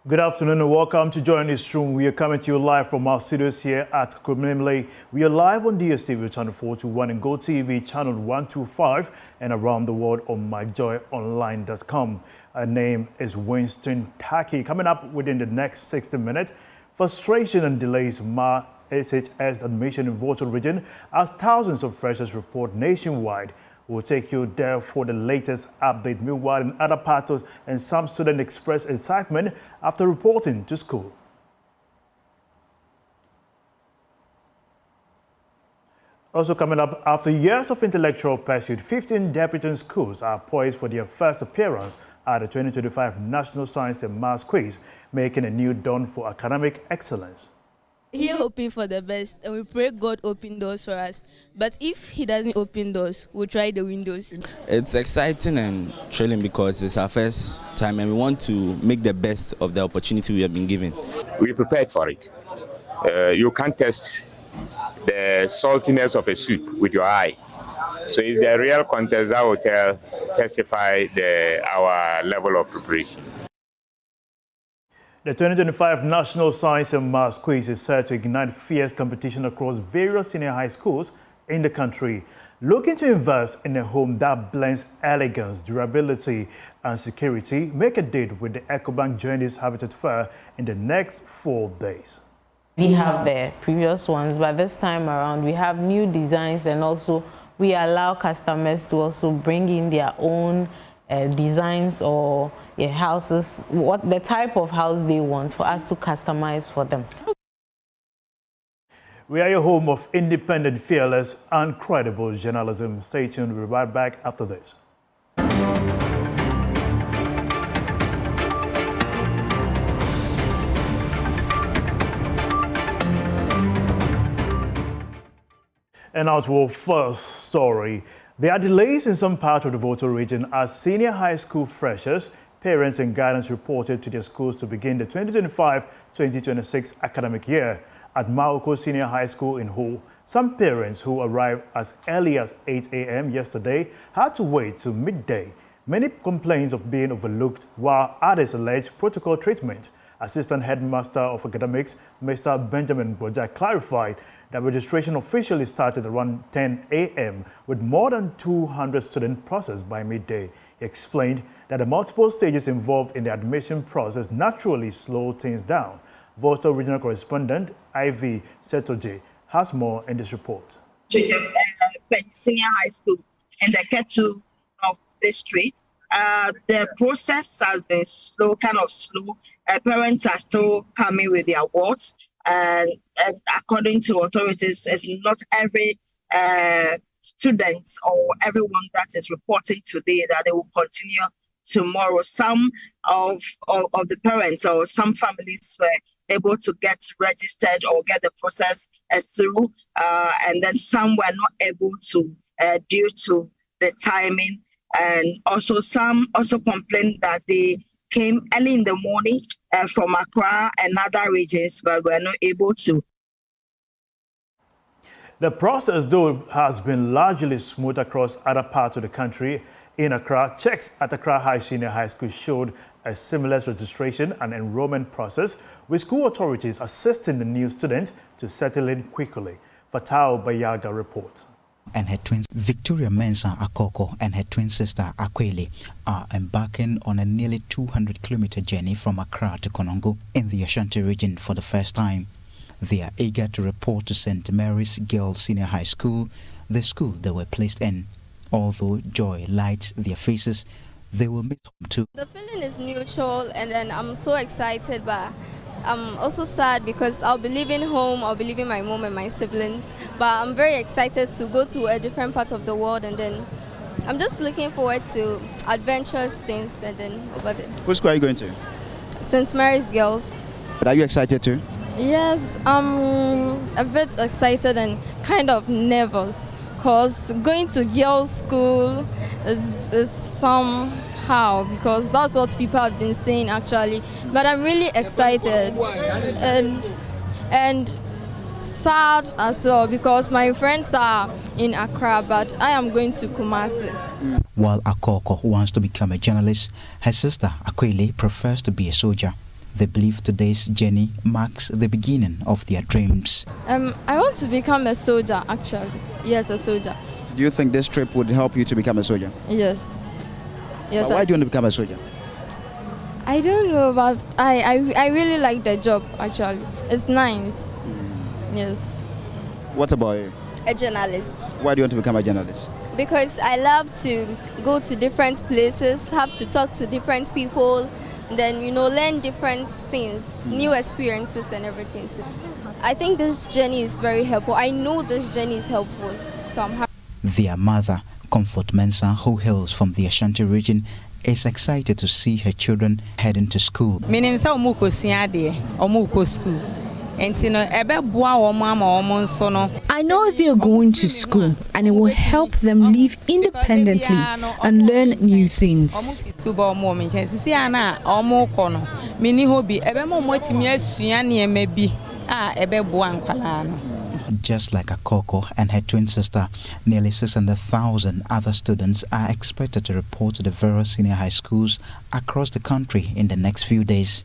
Good afternoon and welcome to Join This Room. We are coming to you live from our studios here at Kumimle. We are live on DSTV channel 421 and GoTV channel 125 and around the world on myjoyonline.com. Our name is Winston Taki. Coming up within the next 60 minutes, frustration and delays mar SHS admission in Volta region as thousands of freshers report nationwide. We'll take you there for the latest update. Meanwhile, in other parts, and some students express excitement after reporting to school. Also coming up, after years of intellectual pursuit, 15 deputy schools are poised for their first appearance at the 2025 National Science and Maths Quiz, making a new dawn for academic excellence. We're hoping for the best and we pray God open doors for us. But if he doesn't open doors, we'll try the windows. It's exciting and thrilling because it's our first time and we want to make the best of the opportunity we have been given. We prepared for it. You can't test the saltiness of a soup with your eyes. So it's the real contest that will testify our level of preparation. The 2025 National Science and Maths Quiz is set to ignite fierce competition across various senior high schools in the country. Looking to invest in a home that blends elegance, durability, and security, make a date with the EcoBank Journeys Habitat Fair in the next 4 days. We have the previous ones, but this time around we have new designs, and also we allow customers to also bring in their own designs or houses, what the type of house they want for us to customize for them. We are your home of independent, fearless, and credible journalism. Stay tuned. We'll be right back after this. And now to our first story. There are delays in some parts of the Volta region as senior high school freshers, parents and guidance reported to their schools to begin the 2025-2026 academic year. At Maoko Senior High School in Ho, some parents who arrived as early as 8 a.m. yesterday had to wait till midday. Many complained of being overlooked, while others alleged protocol treatment. Assistant Headmaster of Academics, Mr. Benjamin Boja, clarified that registration officially started around 10 a.m. with more than 200 students processed by midday. He explained that the multiple stages involved in the admission process naturally slow things down. Volta Regional Correspondent Ivy Setoje has more in this report. Senior high school in the Ketu of district, the process has been slow, kind of slow. Parents are still coming with their awards. And according to authorities, it's not every student or everyone that is reporting today that they will continue tomorrow. Some of the parents or some families were able to get registered or get the process through, and then some were not able to due to the timing. And also some also complained that they came early in the morning from Accra and other regions, but were not able to. The process, though, has been largely smooth across other parts of the country. In Accra, checks at Accra High Senior High School showed a seamless registration and enrollment process, with school authorities assisting the new student to settle in quickly. Fatao Bayaga reports. And her twin Victoria Mensah Akoko and her twin sister Akwele are embarking on a nearly 200-kilometer journey from Accra to Konongo in the Ashanti region for the first time. They are eager to report to St. Mary's Girls Senior High School, the school they were placed in. Although joy lights their faces, they will meet home too. The feeling is neutral, and then I'm so excited, but I'm also sad because I'll be leaving home, I'll be leaving my mom and my siblings, but I'm very excited to go to a different part of the world, and then I'm just looking forward to adventurous things and then over there. Which school are you going to? St. Mary's Girls. But are you excited too? Yes, I'm a bit excited and kind of nervous because going to girls' school is somehow, because that's what people have been saying actually. But I'm really excited and sad as well because my friends are in Accra, but I am going to Kumasi. While Akoko wants to become a journalist, her sister Akwele prefers to be a soldier. They believe today's journey marks the beginning of their dreams. I want to become a soldier, actually. Yes, a soldier. Do you think this trip would help you to become a soldier? Yes. Yes. But why do you want to become a soldier? I don't know, but I really like the job, actually. It's nice. Yes. What about you? A journalist. Why do you want to become a journalist? Because I love to go to different places, have to talk to different people, then, learn different things, new experiences and everything. So I think this journey is very helpful. I know this journey is helpful, so I'm happy. Their mother, Comfort Mensah, who hails from the Ashanti region, is excited to see her children heading to school. My name is Omuko school. I know they are going to school and it will help them live independently and learn new things. Just like Akoko and her twin sister, nearly 600,000 other students are expected to report to the various senior high schools across the country in the next few days.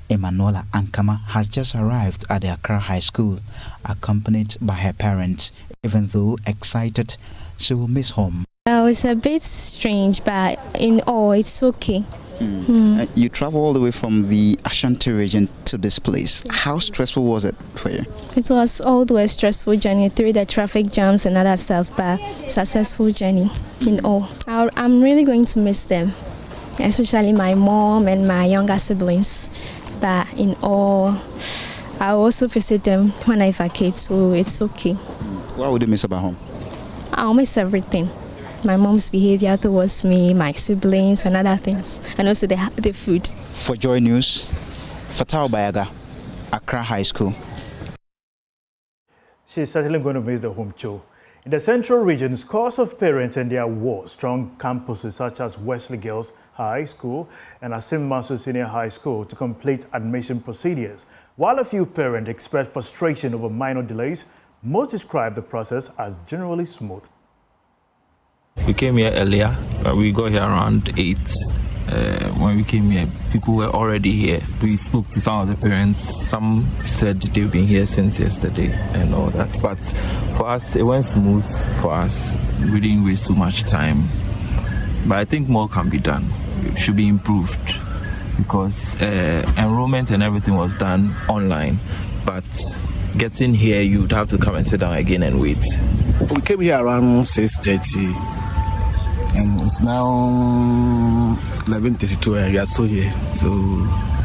Emanuela Ankama has just arrived at the Accra High School, accompanied by her parents. Even though excited, she will miss home. It's a bit strange, but in all, it's okay. You travel all the way from the Ashanti region to this place. How stressful was it for you? It was all the way stressful journey through the traffic jams and other stuff, but successful journey in all. I'm really going to miss them, especially my mom and my younger siblings. But in all, I also visit them when I vacate, so it's okay. What would you miss about home? I'll miss everything. My mom's behavior towards me, my siblings and other things, and also the food. For Joy News, Fatao Bayaga, Accra High School. She's certainly going to miss the home too. In the central region, scores of parents and their wards strong campuses such as Wesley Girls High School and Asim Masu Senior High School to complete admission procedures. While a few parents express frustration over minor delays, most describe the process as generally smooth. We came here earlier. We got here around 8. When we came here, people were already here. We spoke to some of the parents. Some said they've been here since yesterday and all that. But for us, it went smooth for us. We didn't waste too much time. But I think more can be done. It should be improved because enrollment and everything was done online. But getting here, you'd have to come and sit down again and wait. We came here around 6:30. And it's now 11:32 and we are still here. So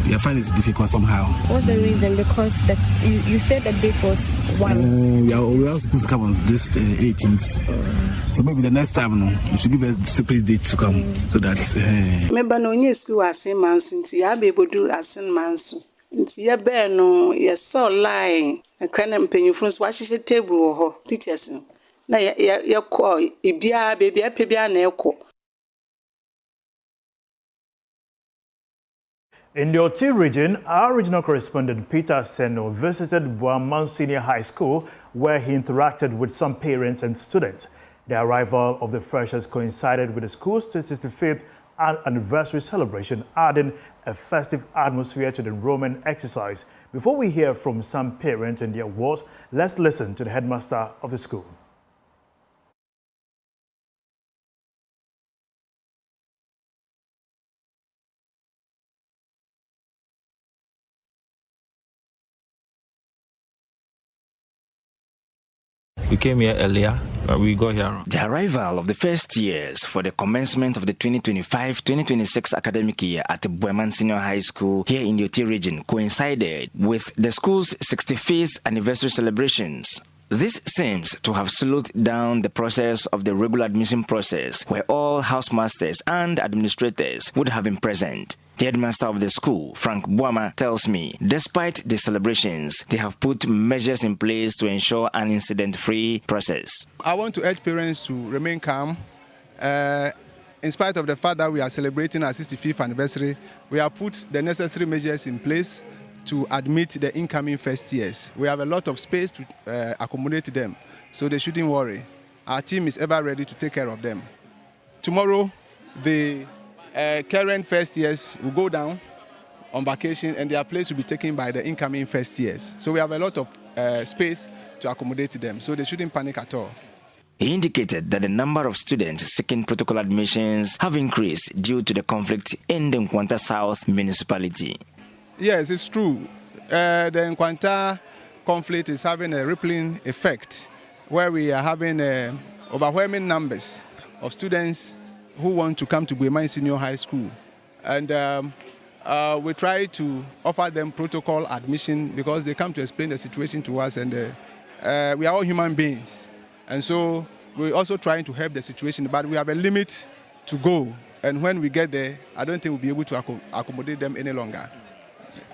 we are finding it difficult somehow. What's the reason? Because you said the date was 1. We are supposed to come on this 18th. So maybe the next time we should give a separate date to come. So that's... Remember, no new school was same months since you have able to do as same months. It's your bear no, you're so lying. A cranem penny from Swashish table or teachers. Na ya call ibia baby apebia na eko. In the Oti region, our regional correspondent Peter Seno visited Bawumia Senior High School where he interacted with some parents and students. The arrival of the freshers coincided with the school's 65th anniversary celebration, adding a festive atmosphere to the enrollment exercise. Before we hear from some parents and their awards, let's listen to the headmaster of the school. We came here earlier. We got here. The arrival of the first years for the commencement of the 2025-2026 academic year at Bawumia Senior High School here in the Oti region coincided with the school's 65th anniversary celebrations. This seems to have slowed down the process of the regular admission process, where all housemasters and administrators would have been present. The headmaster of the school, Frank Bawumia, tells me, despite the celebrations, they have put measures in place to ensure an incident-free process. I want to urge parents to remain calm. In spite of the fact that we are celebrating our 65th anniversary, we have put the necessary measures in place to admit the incoming first years. We have a lot of space to accommodate them, so they shouldn't worry. Our team is ever ready to take care of them. Tomorrow, the current first years will go down on vacation, and their place will be taken by the incoming first years. So we have a lot of space to accommodate them, so they shouldn't panic at all. He indicated that the number of students seeking protocol admissions have increased due to the conflict in the Nkwanta South municipality. Yes, it's true. The Nkwanta conflict is having a rippling effect where we are having overwhelming numbers of students who want to come to Bawumia Senior High School. And we try to offer them protocol admission because they come to explain the situation to us, and we are all human beings. And so we're also trying to help the situation, but we have a limit to go. And when we get there, I don't think we'll be able to accommodate them any longer.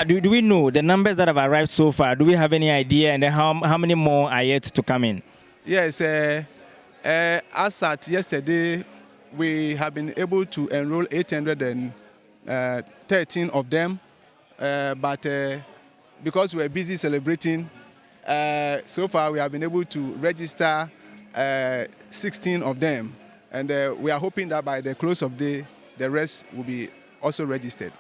Do we know the numbers that have arrived so far? Do we have any idea? And then how many more are yet to come in? Yes, as at yesterday, we have been able to enroll 813 of them. But because we're busy celebrating, so far we have been able to register 16 of them. And we are hoping that by the close of the day, the rest will be also registered.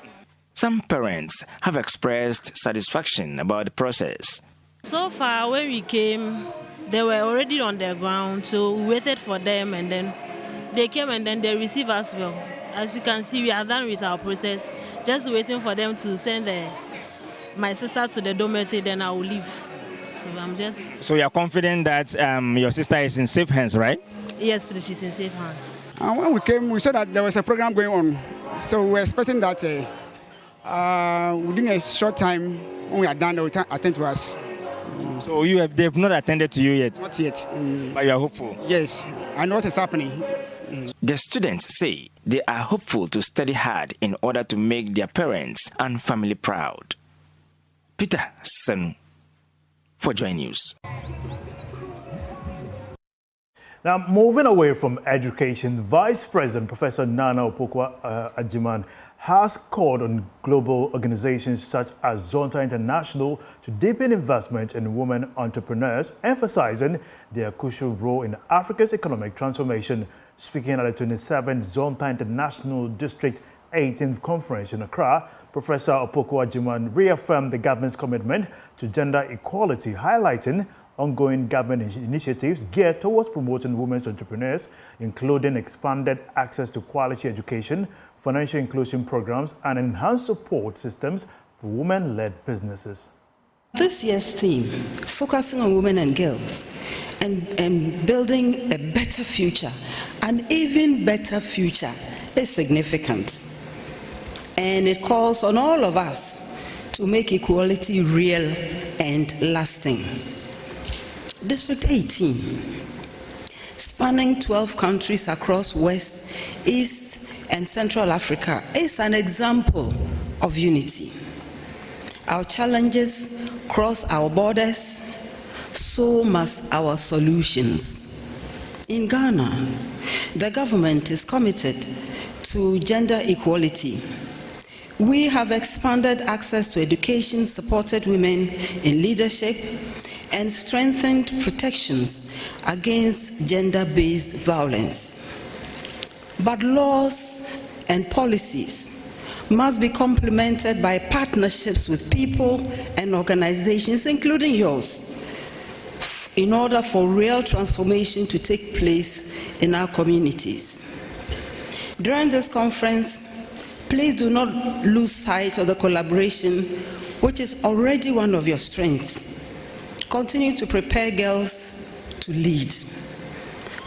Some parents have expressed satisfaction about the process. So far, when we came, they were already on the ground, so we waited for them, and then they came and then they received us well. As you can see, we are done with our process, just waiting for them to send my sister to the dormitory, then I will leave. So you are confident that your sister is in safe hands, right? Yes, she's in safe hands. When we came, we saw that there was a program going on, so we were expecting that within a short time, when we are done, they will attend to us. So they've not attended to you yet? Not yet. But you are hopeful? Yes, I know what is happening. The students say they are hopeful to study hard in order to make their parents and family proud. Peter Senu for Joy News. Now, moving away from education, Vice President Professor Nana Opoku-Agyeman has called on global organizations such as Zonta International to deepen investment in women entrepreneurs, emphasizing their crucial role in Africa's economic transformation. Speaking at the 27th Zonta International District 18th Conference in Accra, Professor Opoku-Agyeman reaffirmed the government's commitment to gender equality, highlighting ongoing government initiatives geared towards promoting women's entrepreneurs, including expanded access to quality education, financial inclusion programs, and enhanced support systems for women-led businesses. This year's theme, focusing on women and girls and building a better future, an even better future, is significant. And it calls on all of us to make equality real and lasting. District 18, spanning 12 countries across West, East, and Central Africa, is an example of unity. Our challenges cross our borders, so must our solutions. In Ghana, the government is committed to gender equality. We have expanded access to education, supported women in leadership, and strengthened protections against gender-based violence. But laws and policies must be complemented by partnerships with people and organizations, including yours, in order for real transformation to take place in our communities. During this conference, please do not lose sight of the collaboration, which is already one of your strengths. Continue to prepare girls to lead.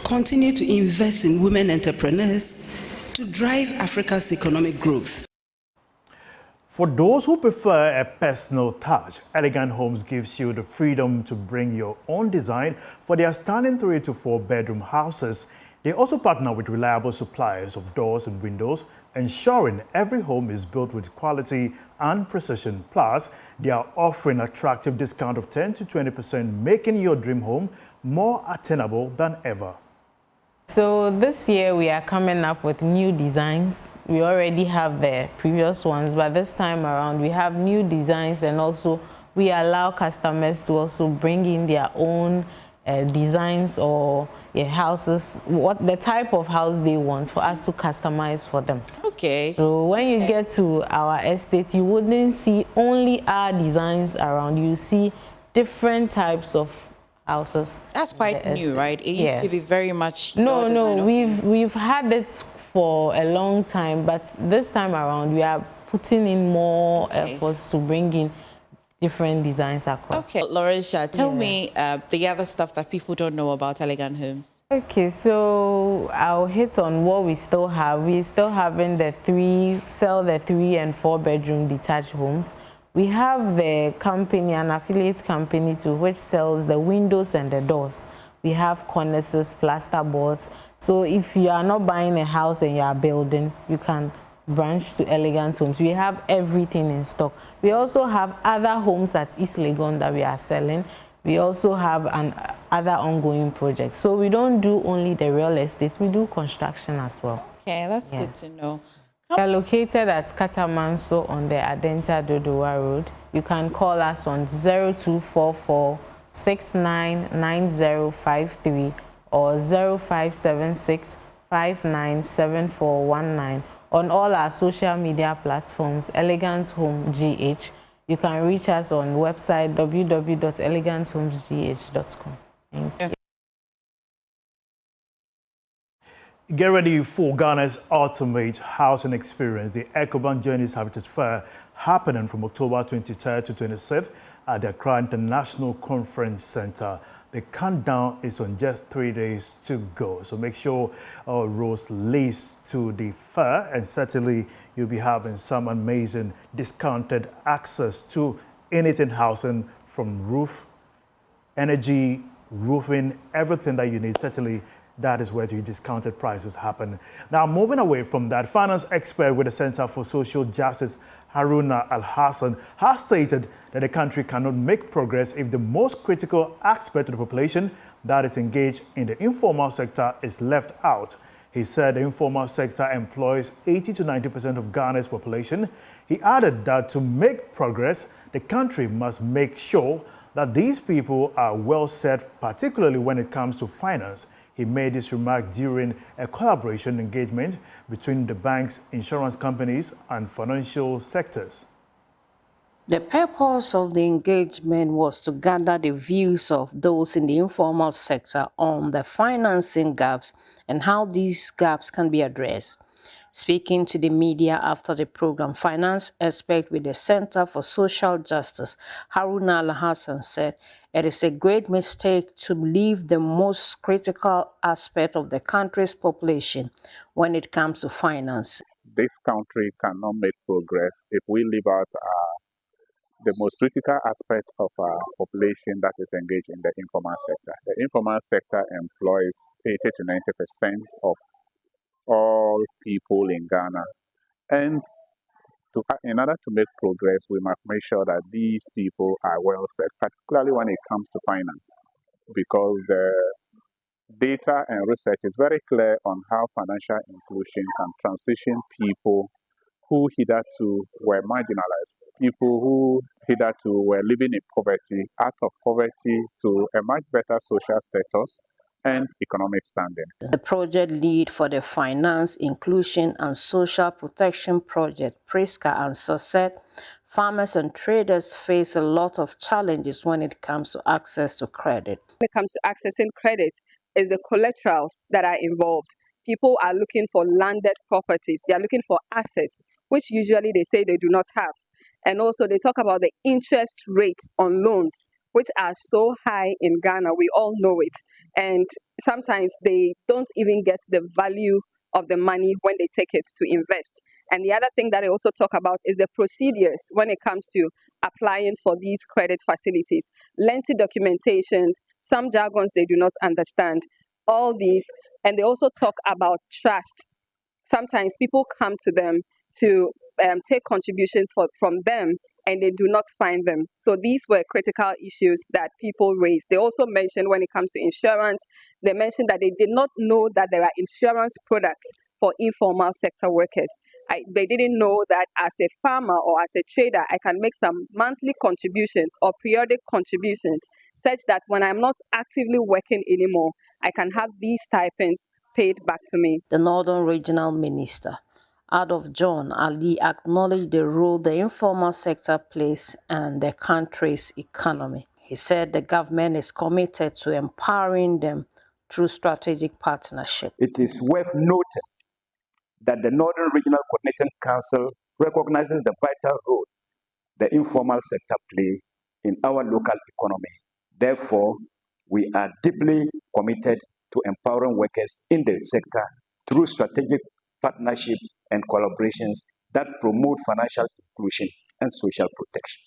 Continue to invest in women entrepreneurs to drive Africa's economic growth. For those who prefer a personal touch, Elegant Homes gives you the freedom to bring your own design for their stunning 3 to 4 bedroom houses. They also partner with reliable suppliers of doors and windows, ensuring every home is built with quality and precision. Plus, they are offering attractive discount of 10 to 20%, making your dream home more attainable than ever. So this year we are coming up with new designs. We already have the previous ones, but this time around we have new designs, and also we allow customers to also bring in their own designs or houses, what the type of house they want for us to customize for them. Okay. So when you get to our estate, you wouldn't see only our designs around. You see different types of houses. That's quite new, right? It used to be very much. No, we've had it for a long time, but this time around we are putting in more efforts to bring in different designs across. Okay, Laurentia, tell me the other stuff that people don't know about Elegant Homes. Okay, so I'll hit on what we still have. We still having the 3 and 4 bedroom detached homes. We have the company, an affiliate company too, which sells the windows and the doors. We have cornices, plaster boards. So if you are not buying a house and you are building, you can branch to Elegant Homes. We have everything in stock. We also have other homes at East Legon that we are selling. We also have other ongoing projects. So we don't do only the real estate, we do construction as well. Okay, that's good to know. We are located at Katamanso on the Adenta Dodowa Road. You can call us on 0244 699053 or 0576 597419. On all our social media platforms, Elegant Home GH. You can reach us on website www.eleganthomesgh.com. Thank you. Get ready for Ghana's ultimate housing experience, the EcoBank Journeys Habitat Fair, happening from October 23rd to 27th at the Accra International Conference Center. The countdown is on just 3 days to go, so make sure rows leads to the fair, and certainly you'll be having some amazing discounted access to anything housing, from roof, energy, roofing, everything that you need. Certainly that is where the discounted prices happen. Now, moving away from that, finance expert with the Center for Social Justice, Haruna Al-Hassan, has stated that the country cannot make progress if the most critical aspect of the population that is engaged in the informal sector is left out. He said the informal sector employs 80 to 90% of Ghana's population. He added that to make progress, the country must make sure that these people are well set, particularly when it comes to finance. He made this remark during a collaboration engagement between the banks, insurance companies, and financial sectors. The purpose of the engagement was to gather the views of those in the informal sector on the financing gaps and how these gaps can be addressed. Speaking to the media after the program, finance expert with the Center for Social Justice, Haruna Al-Hassan, said it is a great mistake to leave the most critical aspect of the country's population when it comes to finance. This country cannot make progress if we leave out the most critical aspect of our population that is engaged in the informal sector. The informal sector employs 80 to 90% of all people in Ghana. And in order to make progress, we must make sure that these people are well set, particularly when it comes to finance, because the data and research is very clear on how financial inclusion can transition people who hitherto were marginalized, people who hitherto were living in poverty, out of poverty to a much better social status and economic standing. The project lead for the Finance, Inclusion and Social Protection Project, PRISCA, answer said farmers and traders face a lot of challenges when it comes to access to credit. When it comes to accessing credit, is the collaterals that are involved. People are looking for landed properties. They are looking for assets, which usually they say they do not have. And also they talk about the interest rates on loans, which are so high in Ghana. We all know it. And sometimes they don't even get the value of the money when they take it to invest. And the other thing that I also talk about is the procedures when it comes to applying for these credit facilities. Lengthy documentations, some jargons they do not understand, all these. And they also talk about trust. Sometimes people come to them to take contributions from them, and they do not find them. So these were critical issues that people raised. They also mentioned when it comes to insurance, they mentioned that they did not know that there are insurance products for informal sector workers. They didn't know that as a farmer or as a trader, I can make some monthly contributions or periodic contributions such that when I'm not actively working anymore, I can have these stipends paid back to me. The Northern Regional Minister, Adolf John Ali, acknowledged the role the informal sector plays in the country's economy. He said the government is committed to empowering them through strategic partnership. It is worth noting that the Northern Regional Coordinating Council recognizes the vital role the informal sector plays in our local economy. Therefore, we are deeply committed to empowering workers in the sector through strategic partnership and collaborations that promote financial inclusion and social protection.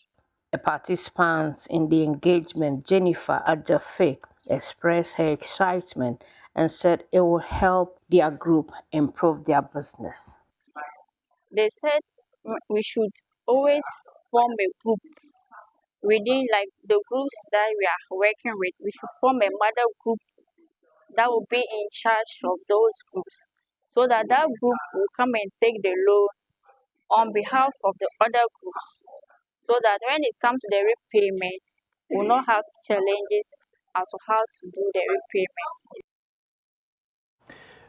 The participants in the engagement, Jennifer Ajafik, expressed her excitement and said it will help their group improve their business. They said we should always form a group within like the groups that we are working with. We should form a mother group that will be in charge of those groups, so that that group will come and take the loan on behalf of the other groups, so that when it comes to the repayment, we will not have challenges as to how to do the repayment.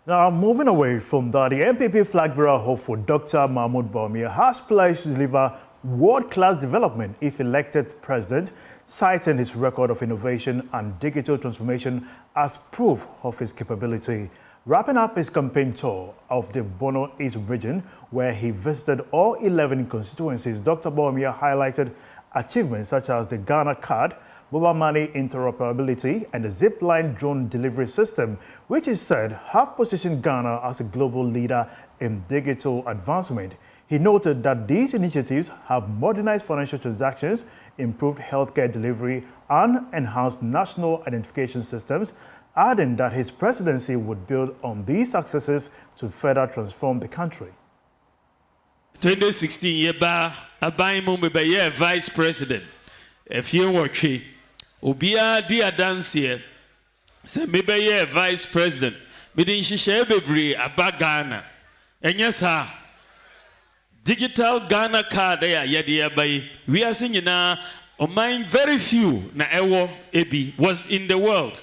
Now, moving away from that, the NPP Flagbearer Hope for Dr. Bawumia has pledged to deliver world-class development if elected president, citing his record of innovation and digital transformation as proof of his capability. Wrapping up his campaign tour of the Bono East region, where he visited all 11 constituencies, Dr. Bawumia highlighted achievements such as the Ghana card, mobile money interoperability, and the zipline drone delivery system, which is said have positioned Ghana as a global leader in digital advancement. He noted that these initiatives have modernized financial transactions, improved healthcare delivery, and enhanced national identification systems, adding that his presidency would build on these successes to further transform the country. 2016 year vice president. If you watch Obia di adansie se mebe vice president me din hihye bebre aba Ghana enye sa digital Ghana card ya yede abai we are seeing na oman very few na ewo ebi was in the world.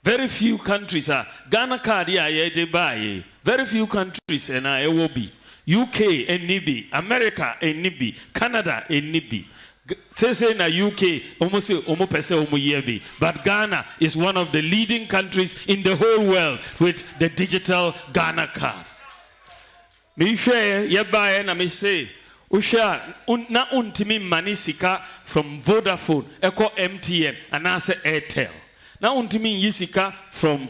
Very few countries are Ghana card ya yede bai, very few countries na ewo bi. UK enibi, America enibi, Canada enibi. Say na UK almost but Ghana is one of the leading countries in the whole world with the digital Ghana card. Me share yebaye na me say usha na untimi mani sika from Vodafone eko MTN and ase Airtel. Na untimi yisika from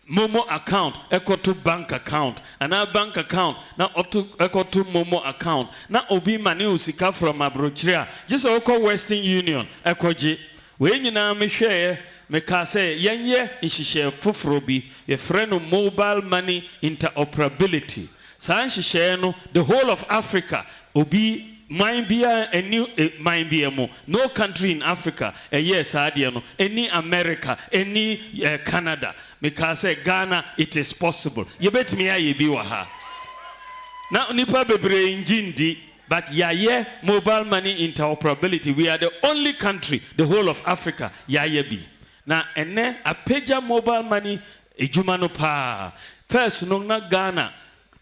Momo account, echo to bank account, and our bank account, now echo to Momo account. Now obi mani usika from Abrochria, just oko Western Union, echo J. When you know me share, me kase yenye ishishare fufrobi, a friend of mobile money interoperability. San share no the whole of Africa obi. Mind be a new mind be a more. No country in Africa, yes, any America, any Canada. Because Ghana, it is possible. You bet me I be waha. Now nipa bebre injindi, but yeah, mobile money interoperability. We are the only country, the whole of Africa, be. Now ene a pager mobile money ejumano pa. First no na Ghana.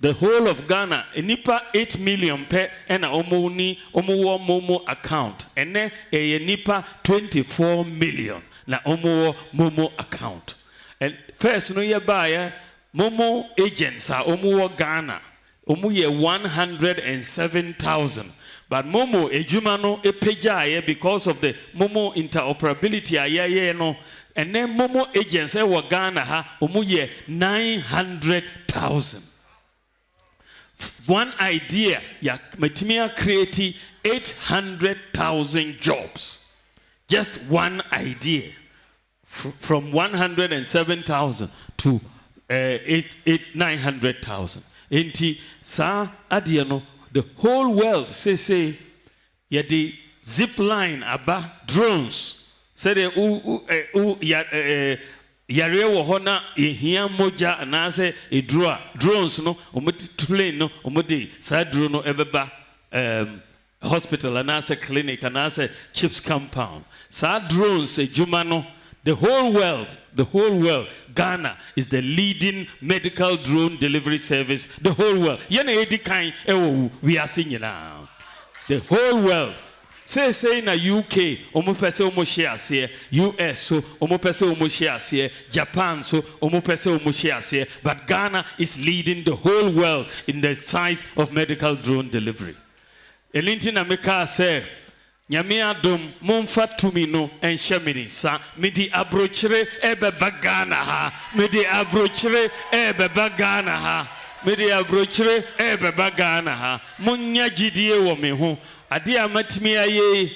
The whole of Ghana, nipa 8 million per and omo momo account. And a nipa 24 million na omo momo account. And first no ye buy momo agents are omo Ghana. Omo ye 107,000. But momo ejumano epeja because of the momo interoperability aye no. And then momo agents wa Ghana ha omo ye 900,000. One idea, Metimia created 800,000 jobs. Just one idea. From 107,000 to 900,000. Enti sa adiano, the whole world say, the zip line aba drones. Say yare wo hona ehia moja anase edrua drones no plane no omode sa drone no ebeba hospital anase clinic anase chips compound sa drones ejuma no The whole world, Ghana is the leading medical drone delivery service. The whole world. We are seeing now. The whole world. Say na UK, omopese omoshiase, US so omopese omoshiase, Japan so omopese omoshiase, but Ghana is leading the whole world in the size of medical drone delivery. Elinti na meka say Nyame adom momfa tumi no enhyemini sa medi abrochire ebeba Ghana ha medi abrochire ebeba Ghana ha medi abrochire ebeba Ghana ha munya gidie wo me ho ade amatimi aye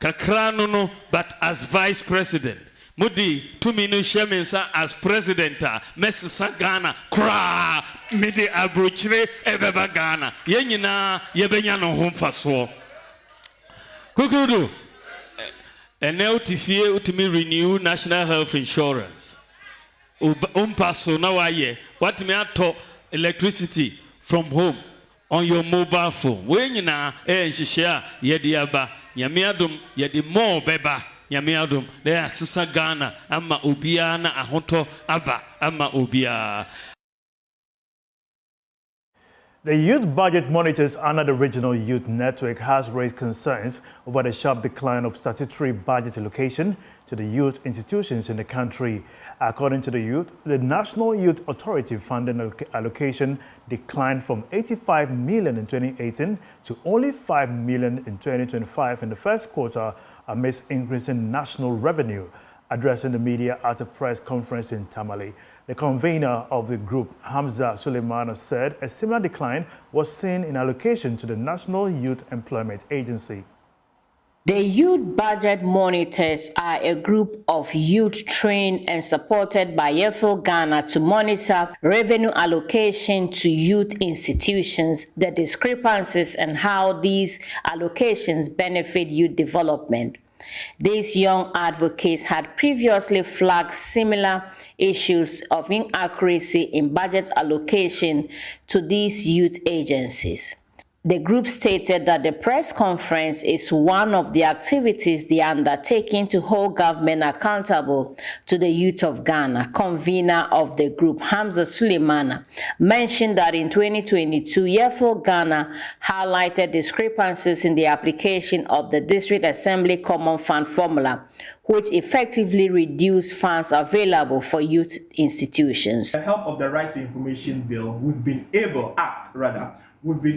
kakra no but as vice president mudi tumi no hyemi sa as president mesisa Ghana kra medi abrochire ebeba Ghana yenyina yebenya no ho mfaso Kukudu, and now to me renew national health insurance. Paso now what me to electricity from home on your mobile phone. When you na share yediaba, yamiadum, yedi more beba, yamiadum, there Sisa Ghana, ama ubiana ahoto aba, ama ubia. The Youth Budget Monitors under the Regional Youth Network has raised concerns over the sharp decline of statutory budget allocation to the youth institutions in the country. According to the youth, the National Youth Authority funding allocation declined from 85 million in 2018 to only 5 million in 2025 in the first quarter amidst increasing national revenue. Addressing the media at a press conference in Tamale, the convener of the group, Hamza Suleimana, said a similar decline was seen in allocation to the National Youth Employment Agency. The Youth Budget Monitors are a group of youth trained and supported by YEFO Ghana to monitor revenue allocation to youth institutions, the discrepancies, and how these allocations benefit youth development. These young advocates had previously flagged similar issues of inaccuracy in budget allocation to these youth agencies. The group stated that the press conference is one of the activities they are undertaking to hold government accountable to the youth of Ghana. Convener of the group, Hamza Suleimana, mentioned that in 2022, YEFO Ghana highlighted discrepancies in the application of the District Assembly Common Fund formula, which effectively reduced funds available for youth institutions. With the help of the Right to Information Bill, we've been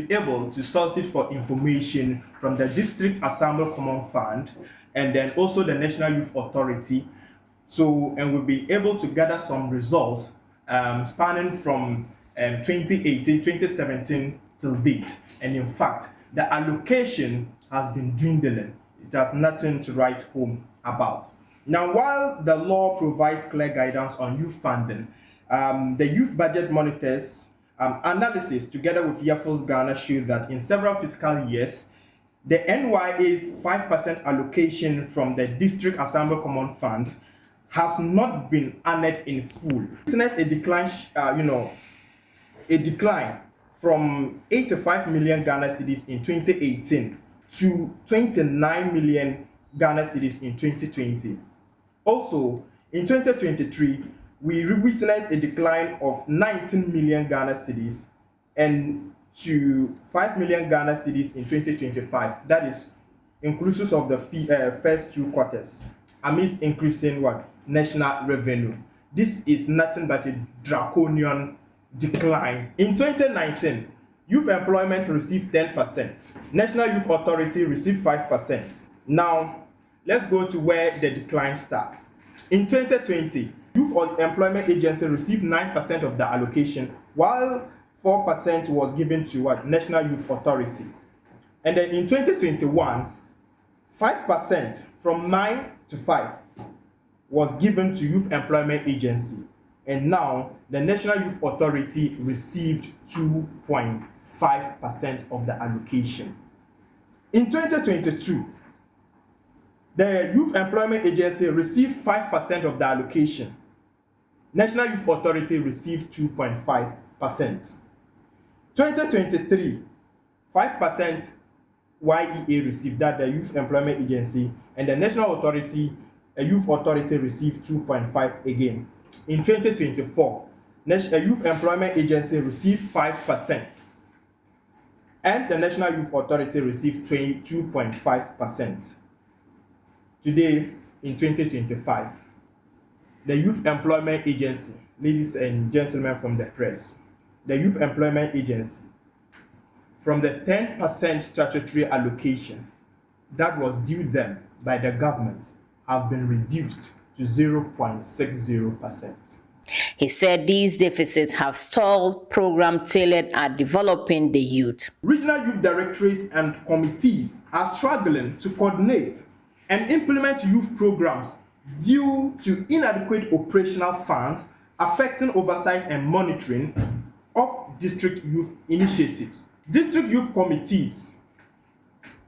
able to solicit for information from the District Assembly Common Fund and then also the National Youth Authority. And we'll be able to gather some results spanning from 2018, 2017 till date. And in fact, the allocation has been dwindling. It has nothing to write home about. Now, while the law provides clear guidance on youth funding, the Youth Budget Monitors analysis together with YEFO Ghana showed that in several fiscal years, the NYA's 5% allocation from the District Assembly Common Fund has not been honored in full. Witnessed a decline from 85 million Ghana cedis in 2018 to 29 million Ghana cedis in 2020. Also, in 2023, we witnessed a decline of 19 million Ghana cedis and to 5 million Ghana cedis in 2025. That is inclusive of the first two quarters, amidst increasing national revenue. This is nothing but a draconian decline. In 2019, youth employment received 10%. National Youth Authority received 5%. Now, let's go to where the decline starts. In 2020, Youth Employment Agency received 9% of the allocation, while 4% was given to National Youth Authority. And then in 2021, 5% from 9 to 5 was given to Youth Employment Agency. And now the National Youth Authority received 2.5% of the allocation. In 2022, the Youth Employment Agency received 5% of the allocation. National Youth Authority received 2.5%. 2023, 5% YEA received, that the Youth Employment Agency, and the National Authority a youth authority received 2.5 again. In 2024, a youth employment agency received 5%, and the National Youth Authority received 2.5%. Today, in 2025, the Youth Employment Agency, ladies and gentlemen from the press, the Youth Employment Agency, from the 10% statutory allocation that was due them by the government, have been reduced to 0.60%. He said these deficits have stalled programs tailored at developing the youth. Regional youth directorates and committees are struggling to coordinate and implement youth programs due to inadequate operational funds affecting oversight and monitoring of district youth initiatives. District youth committees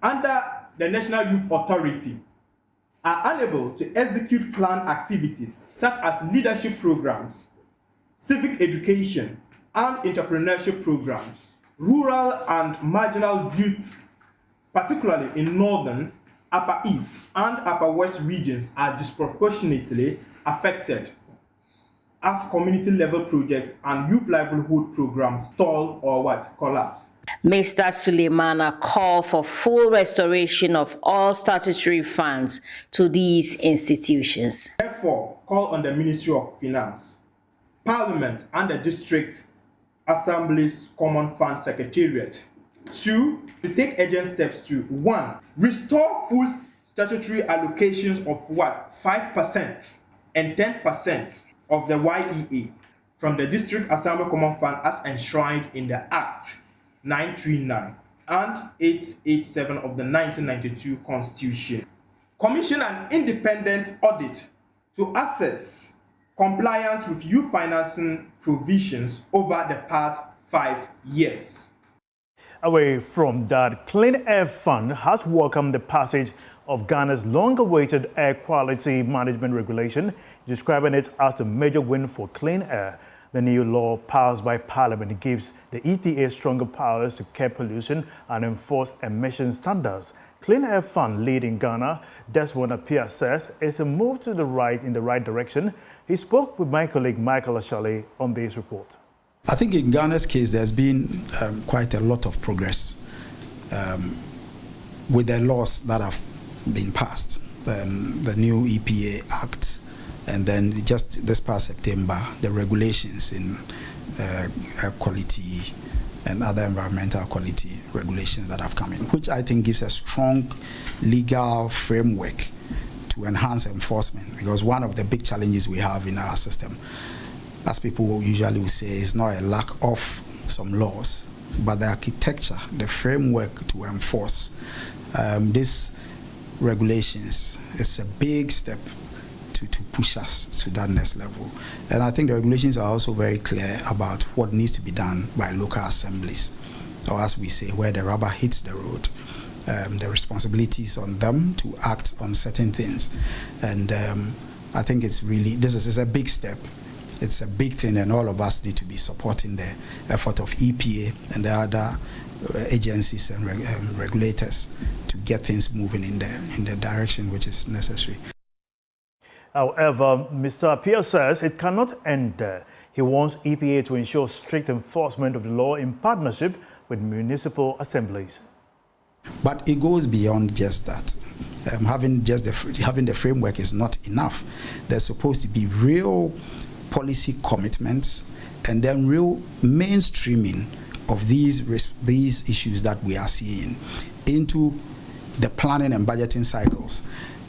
under the National Youth Authority are unable to execute planned activities such as leadership programs, civic education, and entrepreneurship programs. Rural and marginal youth, particularly in northern, upper east, and upper west regions, are disproportionately affected as community level projects and youth livelihood programs stall or collapse. Mr. Suleimana called for full restoration of all statutory funds to these institutions. Therefore, call on the Ministry of Finance, Parliament, and the District Assembly's Common Fund Secretariat to take urgent steps to 1. Restore full statutory allocations of 5% and 10% of the YEA from the District Assembly Common Fund as enshrined in the Act 939 and 887 of the 1992 Constitution. Commission an independent audit to assess compliance with youth financing provisions over the past 5 years. Away from that, Clean Air Fund has welcomed the passage of Ghana's long-awaited air quality management regulation, describing it as a major win for clean air. The new law passed by Parliament gives the EPA stronger powers to curb pollution and enforce emission standards. Clean Air Fund lead in Ghana, Desmond Appiah says it's a move to the right in the right direction. He spoke with my colleague Michael Ashale on this report. I think in Ghana's case, there's been quite a lot of progress with the laws that have been passed. The new EPA Act, and then just this past September, the regulations in air quality and other environmental quality regulations that have come in, which I think gives a strong legal framework to enhance enforcement, because one of the big challenges we have in our system, as people usually will say, is not a lack of some laws, but the architecture, the framework to enforce these regulations. It's a big step to push us to that next level. And I think the regulations are also very clear about what needs to be done by local assemblies, or as we say, where the rubber hits the road. The responsibilities on them to act on certain things. And I think it's really, this is a big step. It's a big thing, and all of us need to be supporting the effort of EPA and the other agencies and regulators to get things moving in the direction which is necessary. However, Mr. Appiah says it cannot end there. He wants EPA to ensure strict enforcement of the law in partnership with municipal assemblies. But it goes beyond just that. Having the framework is not enough. There's supposed to be real policy commitments and then real mainstreaming of these issues that we are seeing into the planning and budgeting cycles.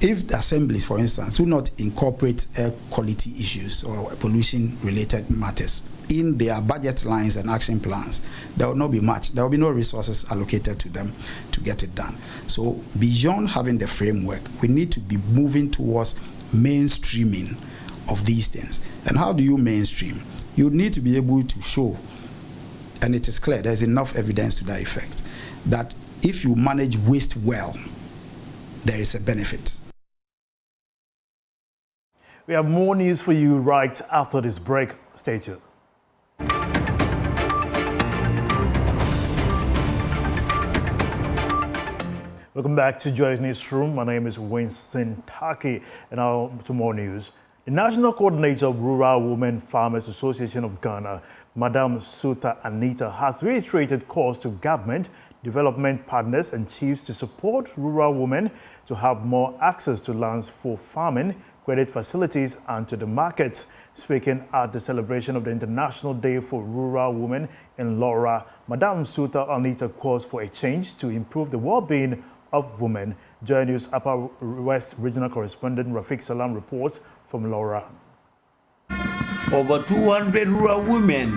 If the assemblies, for instance, do not incorporate air quality issues or pollution-related matters in their budget lines and action plans, there will not be much. There will be no resources allocated to them to get it done. So beyond having the framework, we need to be moving towards mainstreaming of these things. And how do you mainstream? You need to be able to show, and it is clear, there's enough evidence to that effect, that if you manage waste well, there is a benefit. We have more news for you right after this break. Stay tuned. Welcome back to Joy's Newsroom. My name is Winston Taki, and now to more news. The National Coordinator of Rural Women Farmers Association of Ghana, Madam Suta Anita, has reiterated calls to government, development partners and chiefs to support rural women to have more access to lands for farming, credit facilities and to the markets. Speaking at the celebration of the International Day for Rural Women in Laura, Madam Suta Anita calls for a change to improve the well-being of women. Joy News Upper West Regional Correspondent Rafiq Salam reports from Laura. Over 200 rural women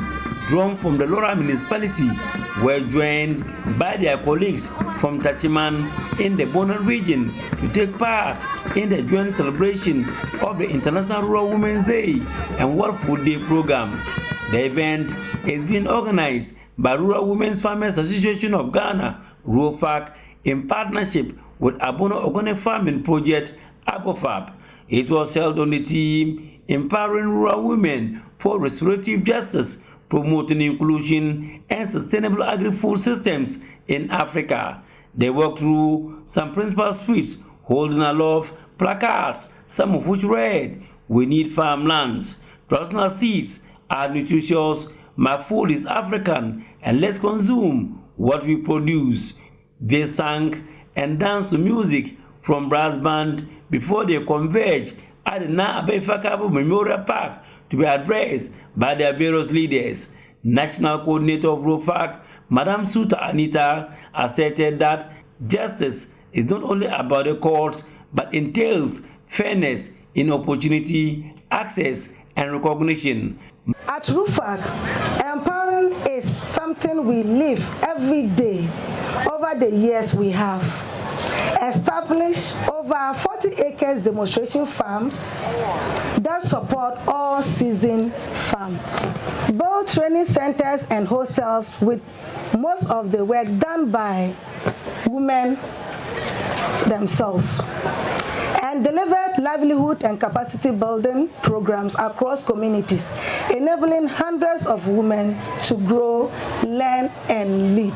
drawn from the Laura municipality were joined by their colleagues from Tachiman in the Bonan region to take part in the joint celebration of the International Rural Women's Day and World Food Day program. The event is being organized by Rural Women's Farmers Association of Ghana, RUFAC, in partnership with Abono Ogone Farming Project, ABOFAP. It was held on the theme Empowering Rural Women for Restorative Justice, Promoting Inclusion and Sustainable Agri-Food Systems in Africa. They walked through some principal streets holding aloft placards, some of which read, "We need farmlands, traditional seeds are nutritious, my food is African, and let's consume what we produce." They sang and danced to music from brass band before they converged at the Na-Abe-Fakabo Memorial Park to be addressed by their various leaders. National Coordinator of RUFAC, Madam Suta Anita, asserted that justice is not only about the courts, but entails fairness in opportunity, access, and recognition. At RUFAC, empowering is something we live every day. Over the years we have established over 40 acres demonstration farms that support all-season farm, build training centers and hostels with most of the work done by women themselves, and delivered livelihood and capacity building programs across communities, enabling hundreds of women to grow, learn, and lead.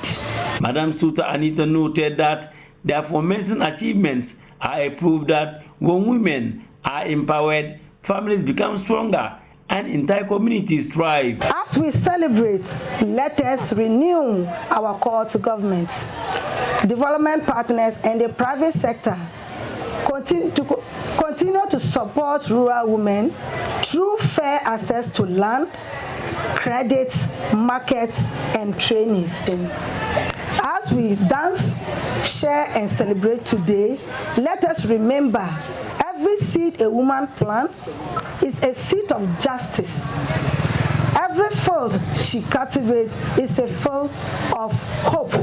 Madam Suta Anita noted that the aforementioned achievements are a proof that when women are empowered, families become stronger and entire communities thrive. As we celebrate, let us renew our call to government, development partners, and the private sector continue to support rural women through fair access to land, credit, markets, and trainings. As we dance, share, and celebrate today, let us remember every seed a woman plants is a seed of justice. Every field she cultivates is a field of hope.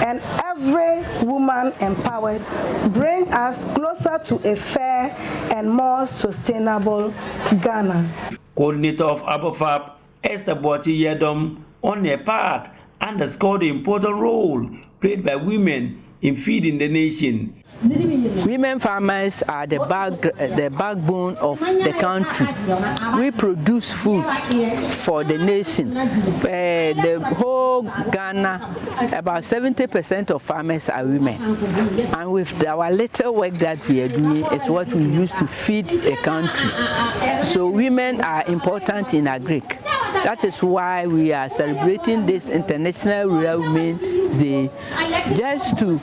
And every woman empowered brings us closer to a fair and more sustainable Ghana. Coordinator of ABOFAP, Esther Boachi Yedom, on their part, underscored the important role played by women in feeding the nation. Women farmers are the backbone of the country. We produce food for the nation. The whole Ghana, about 70% of farmers are women. And with our little work that we are doing, is what we use to feed the country. So women are important in agric. That is why we are celebrating this International Rural Women's Day, just to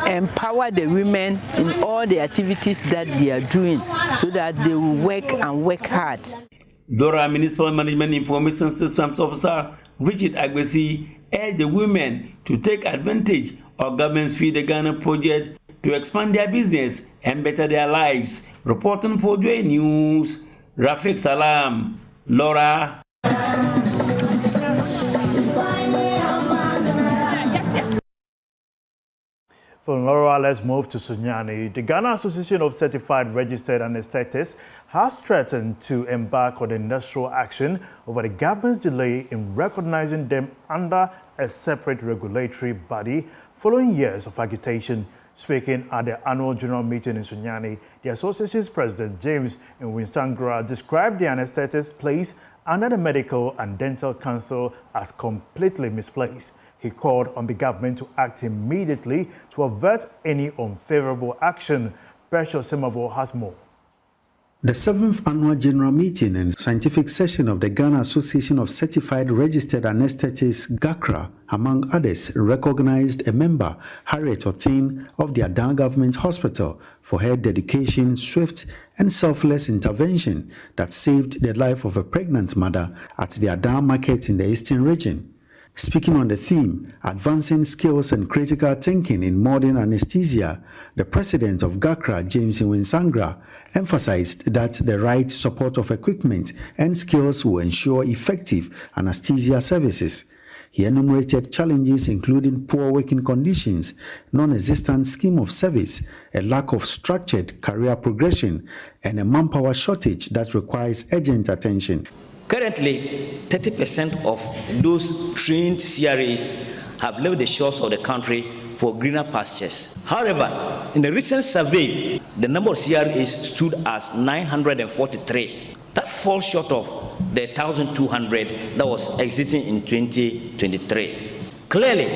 empower the women in all the activities that they are doing, so that they will work and work hard. Laura Municipal Management Information Systems Officer Richard Agbesi urged the women to take advantage of government's Feed the Ghana project to expand their business and better their lives. Reporting for Joy News, Rafiq Salam, Laura. From Laura, let's move to Sunyani. The Ghana Association of Certified Registered Anesthetists has threatened to embark on industrial action over the government's delay in recognizing them under a separate regulatory body following years of agitation. Speaking at the annual general meeting in Sunyani, the association's president, James Nwisangra, described the anesthetists' place under the Medical and Dental Council as completely misplaced. He called on the government to act immediately to avert any unfavorable action. Precious Semavo has more. The 7th Annual General Meeting and Scientific Session of the Ghana Association of Certified Registered Anesthetists, GACRA, among others, recognized a member, Harriet Otin, of the Adan Government Hospital for her dedication, swift and selfless intervention that saved the life of a pregnant mother at the Adan market in the Eastern region. Speaking on the theme, Advancing Skills and Critical Thinking in Modern Anesthesia, the president of GACRA, James Nwensangra, emphasized that the right support of equipment and skills will ensure effective anesthesia services. He enumerated challenges including poor working conditions, non-existent scheme of service, a lack of structured career progression, and a manpower shortage that requires urgent attention. Currently, 30% of those trained CRAs have left the shores of the country for greener pastures. However, in the recent survey, the number of CRAs stood as 943. That falls short of the 1,200 that was existing in 2023. Clearly,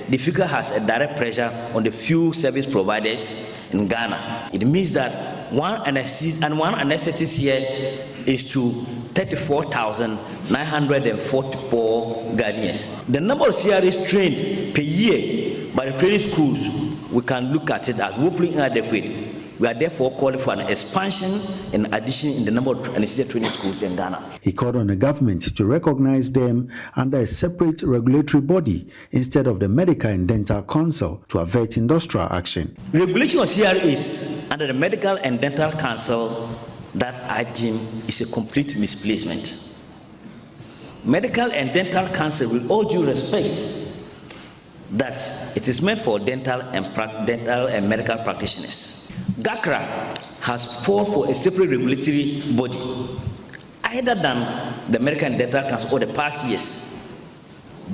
the figure has a direct pressure on the few service providers in Ghana. It means that one anesthetist here is to 34,944 Ghanaians. The number of CRAs trained per year by the training schools, we can look at it as woefully inadequate. We are therefore calling for an expansion and addition in the number of anesthesia training schools in Ghana. He called on the government to recognize them under a separate regulatory body instead of the Medical and Dental Council to avert industrial action. Regulation of CRAs under the Medical and Dental Council, that I deem is a complete misplacement. Medical and Dental Council, with all due respect, that it is meant for dental and medical practitioners. GACRA has fought for a separate regulatory body, either than the Medical and Dental Council over the past years.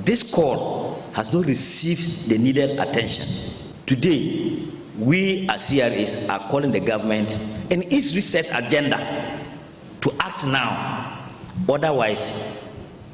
This call has not received the needed attention. Today, we as CRAs are calling the government in its reset agenda to act now. Otherwise,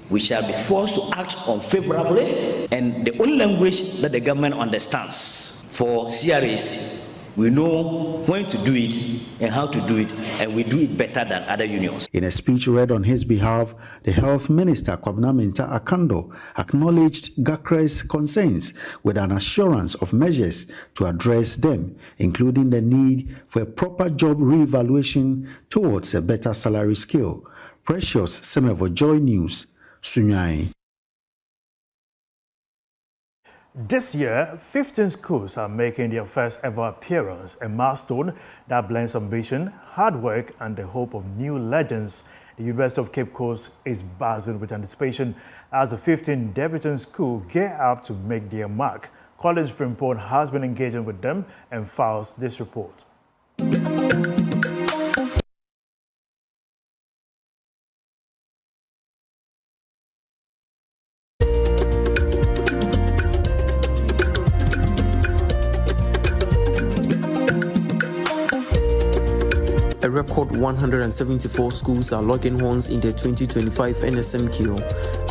we shall be forced to act unfavorably, and the only language that the government understands for CRAs, we know when to do it and how to do it, and we do it better than other unions. In a speech read on his behalf, the Health Minister, Kwabena Mintah Akando, acknowledged GACRA's concerns with an assurance of measures to address them, including the need for a proper job re-evaluation towards a better salary scale. Precious Semevo, Joy News, Sunyai. This year, 15 schools are making their first ever appearance, a milestone that blends ambition, hard work, and the hope of new legends. The University of Cape Coast is buzzing with anticipation as the 15 debutant schools gear up to make their mark. Collins Frimpong has been engaging with them and files this report. A record 174 schools are logging horns in the 2025 NSMQ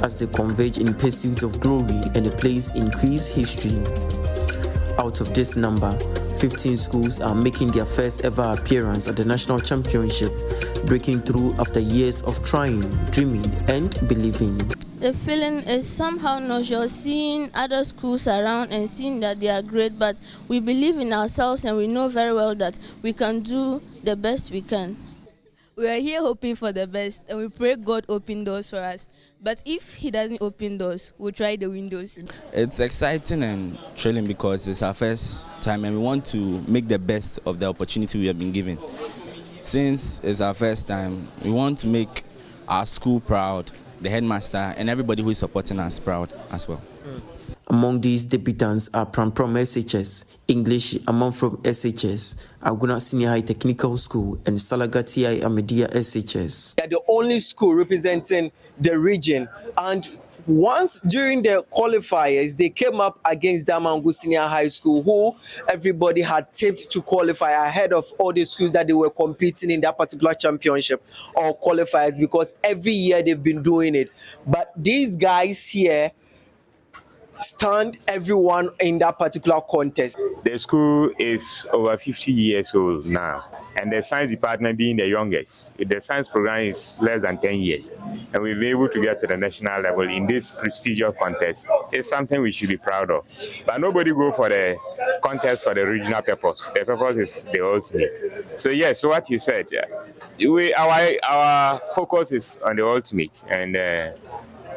as they converge in pursuit of glory and a place in Cree's history. Out of this number, 15 schools are making their first ever appearance at the National Championship, breaking through after years of trying, dreaming, and believing. The feeling is somehow nauseous, seeing other schools around and seeing that they are great, but we believe in ourselves and we know very well that we can do the best we can. We are here hoping for the best and we pray God open doors for us. But if he doesn't open doors, we'll try the windows. It's exciting and thrilling because it's our first time and we want to make the best of the opportunity we have been given. Since it's our first time, we want to make our school proud, the headmaster and everybody who is supporting us proud as well. Among these debutants are Pram SHS, English Among from SHS, Aguna Senior High Technical School, and Salagati Amedia SHS. They are the only school representing the region, and once during the qualifiers, they came up against Damangu Senior High School, who everybody had tipped to qualify ahead of all the schools that they were competing in that particular championship or qualifiers, because every year they've been doing it. But these guys here stand everyone in that particular contest? The school is over 50 years old now, and the science department being the youngest. The science program is less than 10 years, and we've been able to get to the national level in this prestigious contest. It's something we should be proud of. But nobody go for the contest for the regional purpose. The purpose is the ultimate. So yes, what you said, our focus is on the ultimate, and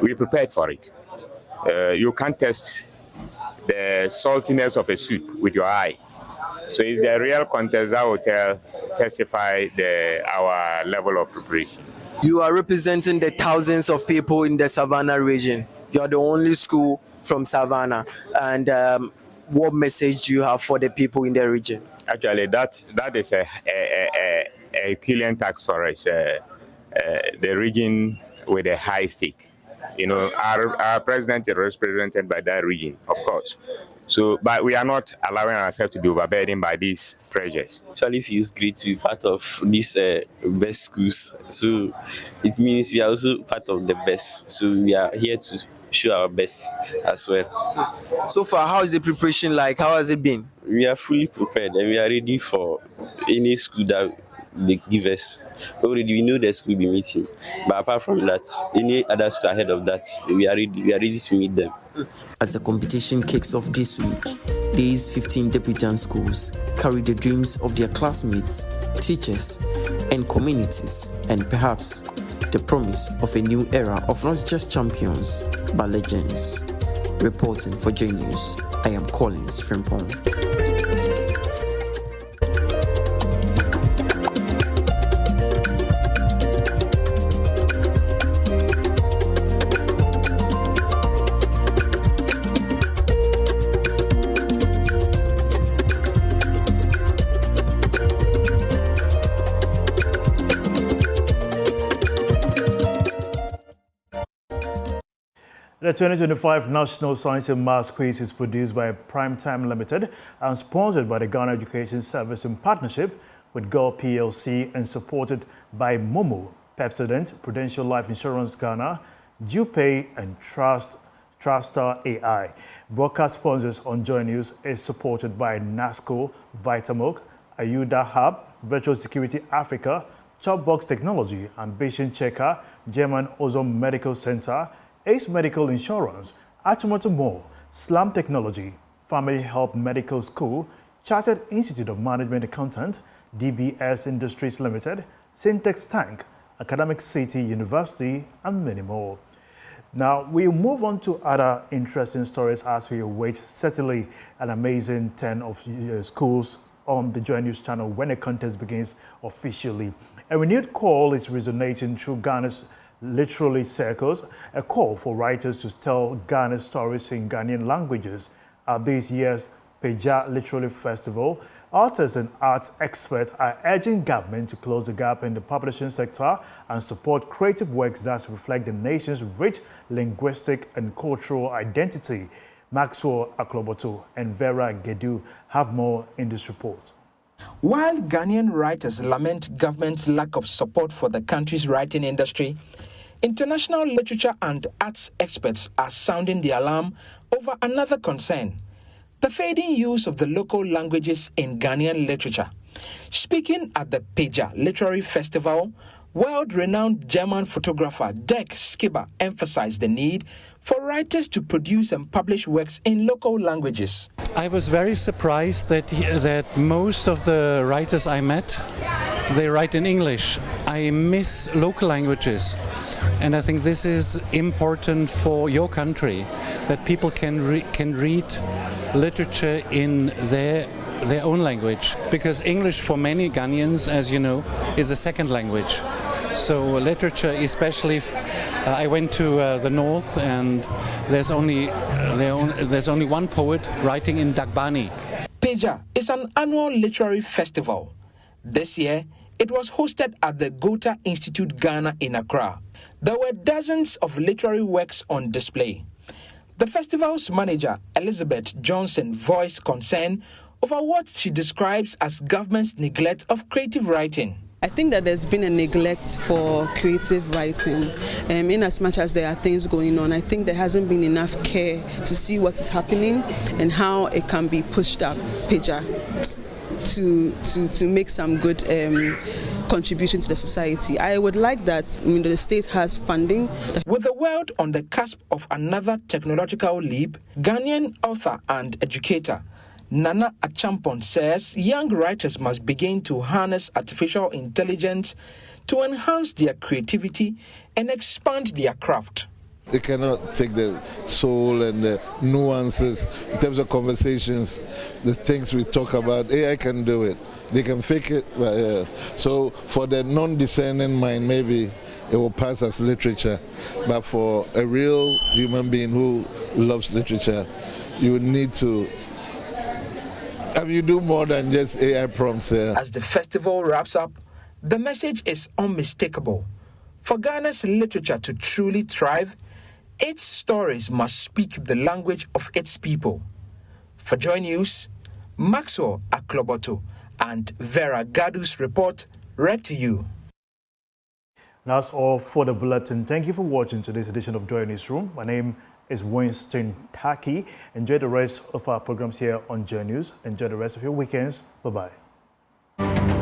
we're prepared for it. You can't test the saltiness of a soup with your eyes. So it's the real contest that will testify our level of preparation. You are representing the thousands of people in the Savannah region. You are the only school from Savannah. And what message do you have for the people in the region? Actually, that is a killing tax for us, the region with a high stake. You know, our president is represented by that region, of course. So, but we are not allowing ourselves to be overburdened by these pressures. Actually, feels great to be part of these best schools. So it means we are also part of the best. So we are here to show our best as well. So far, how is the preparation like? How has it been? We are fully prepared and we are ready for any school that they give us. Already we know the school will be meeting, but apart from that, any other school ahead of that, we are ready to meet them. As the competition kicks off this week, these 15 debutant schools carry the dreams of their classmates, teachers, and communities, and perhaps the promise of a new era of not just champions, but legends. Reporting for J News, I am Collins Frimpong. The 2025 National Science and Maths Quiz is produced by Primetime Limited and sponsored by the Ghana Education Service in partnership with Go PLC and supported by Momo, Pepsodent, Prudential Life Insurance Ghana, DuPay, and Trustar AI. Broadcast sponsors on Joy News is supported by NASCO, Vitamilk, Ayuda Hub, Virtual Security Africa, Chopbox Technology, Ambition Checker, German Ozone Medical Center, Ace Medical Insurance, Achimoto Mall, Slam Technology, Family Help Medical School, Chartered Institute of Management Accountant, DBS Industries Limited, Syntex Tank, Academic City University, and many more. Now, we'll move on to other interesting stories as we await certainly an amazing 10 of schools on the Joy News channel when the contest begins officially. A renewed call is resonating through Ghana's literary circles, a call for writers to tell Ghana's stories in Ghanaian languages. At this year's Peja Literary Festival, authors and arts experts are urging government to close the gap in the publishing sector and support creative works that reflect the nation's rich linguistic and cultural identity. Maxwell Akloboto and Vera Gedu have more in this report. While Ghanaian writers lament government's lack of support for the country's writing industry, international literature and arts experts are sounding the alarm over another concern: the fading use of the local languages in Ghanaian literature. Speaking at the Peja Literary Festival, world-renowned German photographer Dirk Skibber emphasized the need for writers to produce and publish works in local languages. I was very surprised that most of the writers I met, they write in English. I miss local languages, and I think this is important for your country, that people can read literature in their own language, because English for many Ghanaians, as you know, is a second language. So literature, especially, I went to the north, and there's only one poet writing in Dagbani. Peja is an annual literary festival. This year, it was hosted at the Gota Institute Ghana in Accra. There were dozens of literary works on display. The festival's manager, Elizabeth Johnson, voiced concern over what she describes as government's neglect of creative writing. I think that there's been a neglect for creative writing. In as much as there are things going on, I think there hasn't been enough care to see what is happening and how it can be pushed up, Peja, to make some good contribution to the society. I would like that the state has funding. With the world on the cusp of another technological leap, Ghanaian author and educator Nana Achampon says young writers must begin to harness artificial intelligence to enhance their creativity and expand their craft. It cannot take the soul and the nuances in terms of conversations, the things we talk about. AI can do it. They can fake it. But, so for the non-discerning mind, maybe it will pass as literature. But for a real human being who loves literature, you would need to you do more than just AI prompts. As the festival wraps up, the message is unmistakable. For Ghana's literature to truly thrive, its stories must speak the language of its people. For Joy News, Maxwell Akloboto and Vera Gadu's report read to you. That's all for the bulletin. Thank you for watching today's edition of Joy Newsroom. My name is Winston Taki. Enjoy the rest of our programs here on Joy News. Enjoy the rest of your weekends. Bye-bye.